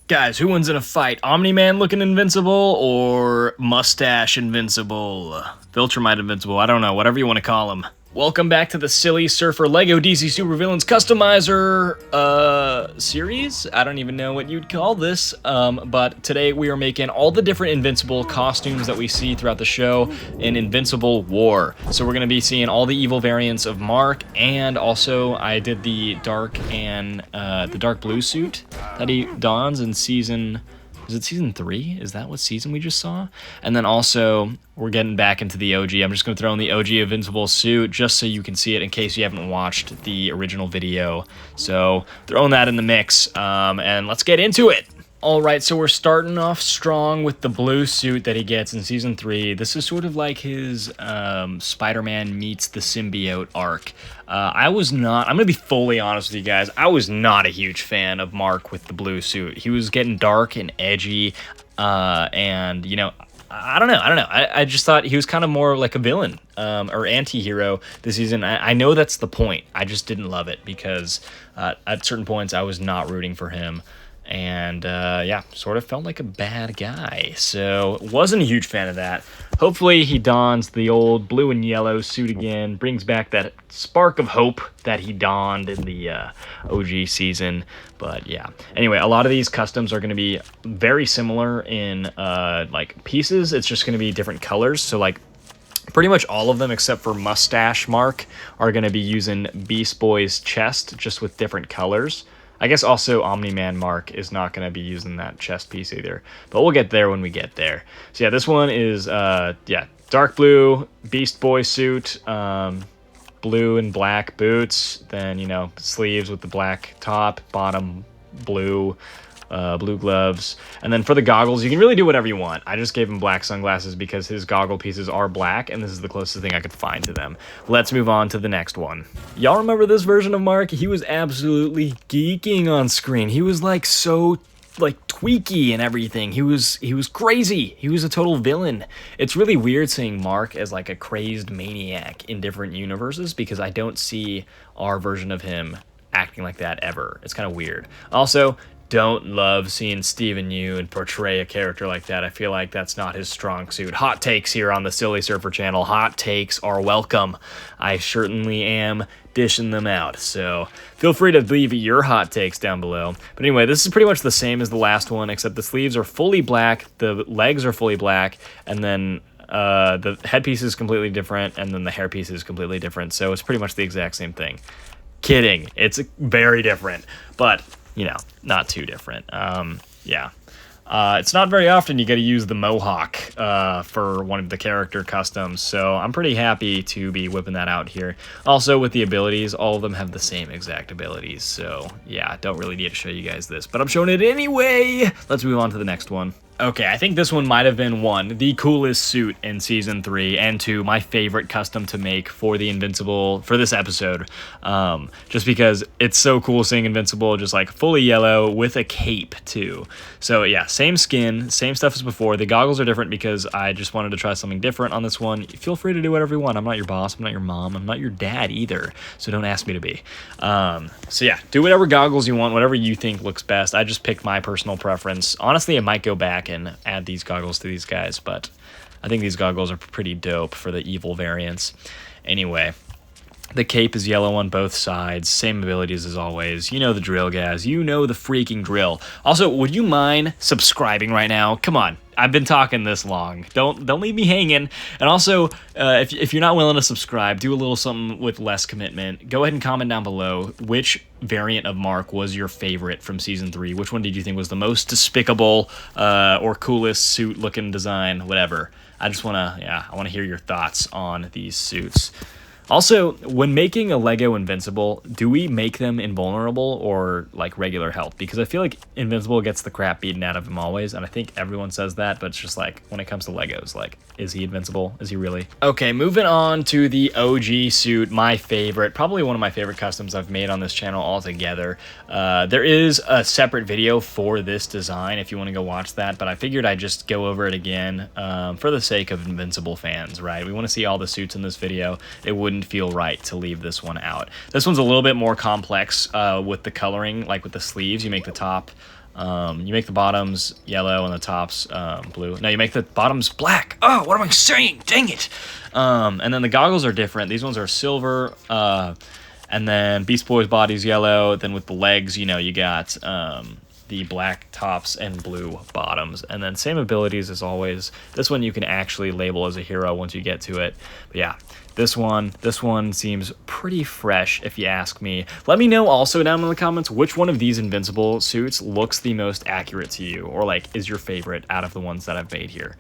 Guys, who wins in a fight? Omniman looking invincible or Mustache Invincible? Viltrumite Invincible, I don't know, whatever you want to call him. Welcome back to the Silly Surfer LEGO DC Supervillains Customizer series. I don't even know what you'd call this, but today we are making all the different Invincible costumes that we see throughout the show in Invincible War. So we're going to be seeing all the evil variants of Mark, and also I did the dark blue suit that he dons in season... Is it season 3? Is that what season we just saw? And then also, we're getting back into the OG. I'm just going to throw in the OG Invincible suit just so you can see it in case you haven't watched the original video. So, throwing that in the mix, and let's get into it. Alright, so we're starting off strong with the blue suit that he gets in Season 3. This is sort of like his Spider-Man meets the symbiote arc. I'm going to be fully honest with you guys, I was not a huge fan of Mark with the blue suit. He was getting dark and edgy, and, you know, I don't know. I just thought he was kind of more like a villain, or anti-hero this season. I know that's the point. I just didn't love it because at certain points I was not rooting for him. And, yeah, sort of felt like a bad guy. So, wasn't a huge fan of that. Hopefully he dons the old blue and yellow suit again, brings back that spark of hope that he donned in the OG season. But, yeah. Anyway, a lot of these customs are going to be very similar in, like, pieces. It's just going to be different colors. So, like, pretty much all of them except for Mustache Mark are going to be using Beast Boy's chest, just with different colors. I guess also Omniman Mark is not going to be using that chest piece either. But we'll get there when we get there. So yeah, this one is, yeah, dark blue Beast Boy suit, blue and black boots, then, you know, sleeves with the black top, bottom blue, blue gloves. And then for the goggles, you can really do whatever you want. I just gave him black sunglasses because his goggle pieces are black, and this is the closest thing I could find to them. Let's move on to the next one. Y'all remember this version of Mark? He was absolutely geeking on screen. He was like so like tweaky and everything. He was crazy. He was a total villain. It's really weird seeing Mark as like a crazed maniac in different universes because I don't see our version of him acting like that ever. It's kind of weird. Also, don't love seeing Steven Yeun portray a character like that. I feel like that's not his strong suit. Hot takes here on the Silly Surfer channel. Hot takes are welcome. I certainly am dishing them out. So feel free to leave your hot takes down below. But anyway, this is pretty much the same as the last one, except the sleeves are fully black, the legs are fully black, and then the headpiece is completely different, and then the hairpiece is completely different. So it's pretty much the exact same thing. Kidding. It's very different. But you know, not too different. Yeah. It's not very often you get to use the mohawk for one of the character customs, so I'm pretty happy to be whipping that out here. Also, with the abilities, all of them have the same exact abilities, so yeah, don't really need to show you guys this, but I'm showing it anyway! Let's move on to the next one. Okay, I think this one might have been the coolest suit in Season 3, and 2, my favorite custom to make for the Invincible, for this episode. Just because it's so cool seeing Invincible just like fully yellow with a cape too. So yeah, same skin, same stuff as before. The goggles are different because I just wanted to try something different on this one. Feel free to do whatever you want. I'm not your boss, I'm not your mom, I'm not your dad either, so don't ask me to be. So yeah, do whatever goggles you want, whatever you think looks best. I just picked my personal preference. Honestly, I might go back and add these goggles to these guys, but I think these goggles are pretty dope for the evil variants. Anyway, the cape is yellow on both sides, same abilities as always. You know the drill, guys. You know the freaking drill. Also, would you mind subscribing right now? Come on. I've been talking this long. Don't leave me hanging. And also, if you're not willing to subscribe, do a little something with less commitment. Go ahead and comment down below which variant of Mark was your favorite from Season 3. Which one did you think was the most despicable or coolest suit-looking design, whatever. I just want to hear your thoughts on these suits. Also, when making a LEGO Invincible, do we make them invulnerable or, like, regular health? Because I feel like Invincible gets the crap beaten out of him always, and I think everyone says that, but it's just like, when it comes to LEGOs, like, is he invincible? Is he really? Okay, moving on to the OG suit, my favorite, probably one of my favorite customs I've made on this channel altogether. There is a separate video for this design if you want to go watch that, but I figured I'd just go over it again for the sake of Invincible fans, right? We want to see all the suits in this video. It wouldn't feel right to leave this one out. This one's a little bit more complex with the coloring, like with the sleeves. You make the top You make the bottoms yellow and the tops blue. No, you make the bottoms black. Oh, what am I saying? Dang it. And then the goggles are different. These ones are silver. And then Beast Boy's body's yellow. Then with the legs, you know, you got the black tops and blue bottoms. And then same abilities as always. This one you can actually label as a hero once you get to it. But yeah, this one seems pretty fresh if you ask me. Let me know also down in the comments which one of these Invincible suits looks the most accurate to you, or like is your favorite out of the ones that I've made here.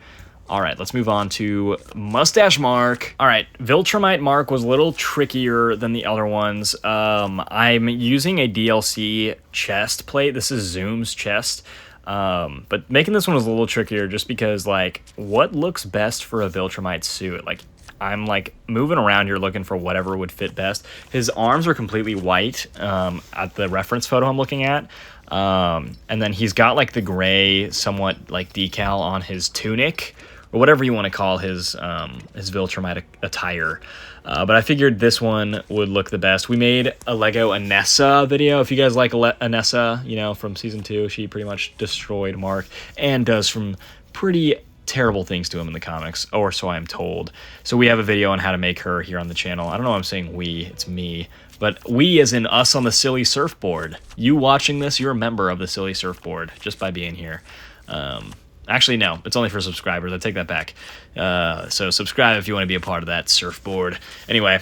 All right, let's move on to Mustache Mark. All right, Viltrumite Mark was a little trickier than the other ones. I'm using a DLC chest plate. This is Zoom's chest. But making this one was a little trickier just because, like, what looks best for a Viltrumite suit? Like, I'm, like, moving around here looking for whatever would fit best. His arms are completely white at the reference photo I'm looking at. And then he's got, like, the gray, somewhat, like, decal on his tunic, or whatever you want to call his Viltrumite attire. But I figured this one would look the best. We made a Lego Anessa video. If you guys like Anessa, you know, from Season 2, she pretty much destroyed Mark and does some pretty terrible things to him in the comics, or so I'm told. So we have a video on how to make her here on the channel. I don't know why I'm saying we, it's me. But we as in us on the Silly Surfboard. You watching this, you're a member of the Silly Surfboard just by being here. Actually, no, it's only for subscribers. I take that back. So subscribe if you want to be a part of that surfboard. Anyway,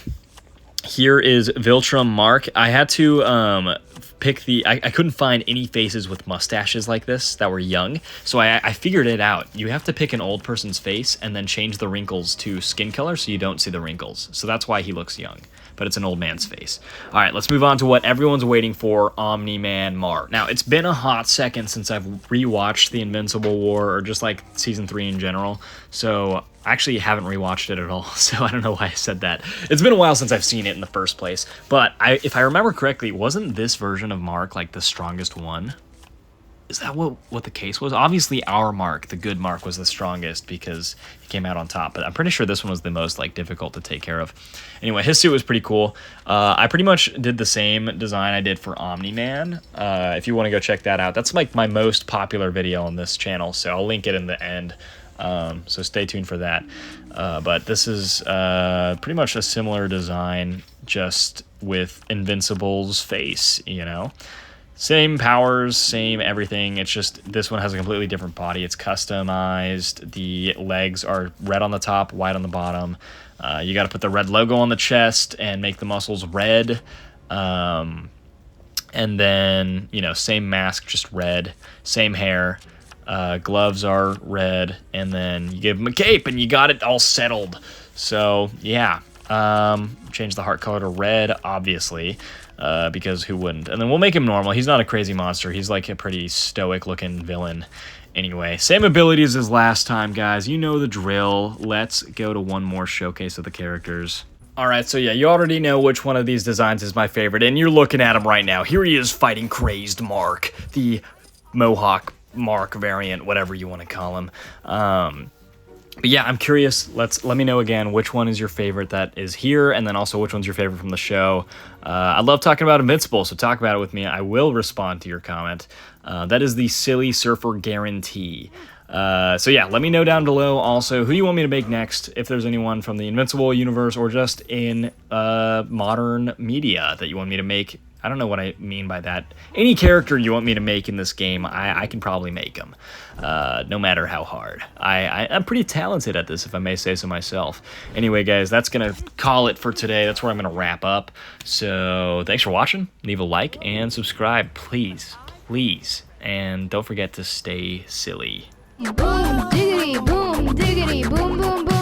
here is Viltrum Mark. I had to pick the... I couldn't find any faces with mustaches like this that were young, so I figured it out. You have to pick an old person's face and then change the wrinkles to skin color so you don't see the wrinkles. So that's why he looks young, but it's an old man's face. All right, let's move on to what everyone's waiting for, Omniman Mark. Now, it's been a hot second since I've rewatched the Invincible War, or just like Season 3 in general, so I actually haven't rewatched it at all, so I don't know why I said that. It's been a while since I've seen it in the first place, but if I remember correctly, wasn't this version of Mark like the strongest one? Is that what the case was? Obviously, our Mark, the good Mark, was the strongest because he came out on top. But I'm pretty sure this one was the most like difficult to take care of. Anyway, his suit was pretty cool. I pretty much did the same design I did for Omni-Man. If you want to go check that out, that's like my most popular video on this channel. So I'll link it in the end. So stay tuned for that. But this is pretty much a similar design, just with Invincible's face, you know? Same powers, same everything. It's just this one has a completely different body. It's customized. The legs are red on the top, white on the bottom. You got to put the red logo on the chest and make the muscles red. And then, you know, same mask, just red. Same hair. Gloves are red. And then you give him a cape and you got it all settled. So, yeah. Change the heart color to red, obviously. Because who wouldn't? And then we'll make him normal. He's not a crazy monster. He's like a pretty stoic-looking villain. Anyway, same abilities as last time, guys. You know the drill. Let's go to one more showcase of the characters. Alright, so yeah, you already know which one of these designs is my favorite, and you're looking at him right now. Here he is fighting Crazed Mark, the Mohawk Mark variant, whatever you want to call him. But yeah, I'm curious. Let me know again which one is your favorite that is here, and then also which one's your favorite from the show. I love talking about Invincible, so talk about it with me. I will respond to your comment. That is the Silly Surfer guarantee. So yeah, let me know down below also who you want me to make next, if there's anyone from the Invincible universe or just in modern media that you want me to make. I don't know what I mean by that. Any character you want me to make in this game, I can probably make them, no matter how hard. I'm pretty talented at this, if I may say so myself. Anyway, guys, that's going to call it for today. That's where I'm going to wrap up. So thanks for watching. Leave a like and subscribe, please. Please. And don't forget to stay silly. Boom, diggity, boom, boom, boom, boom.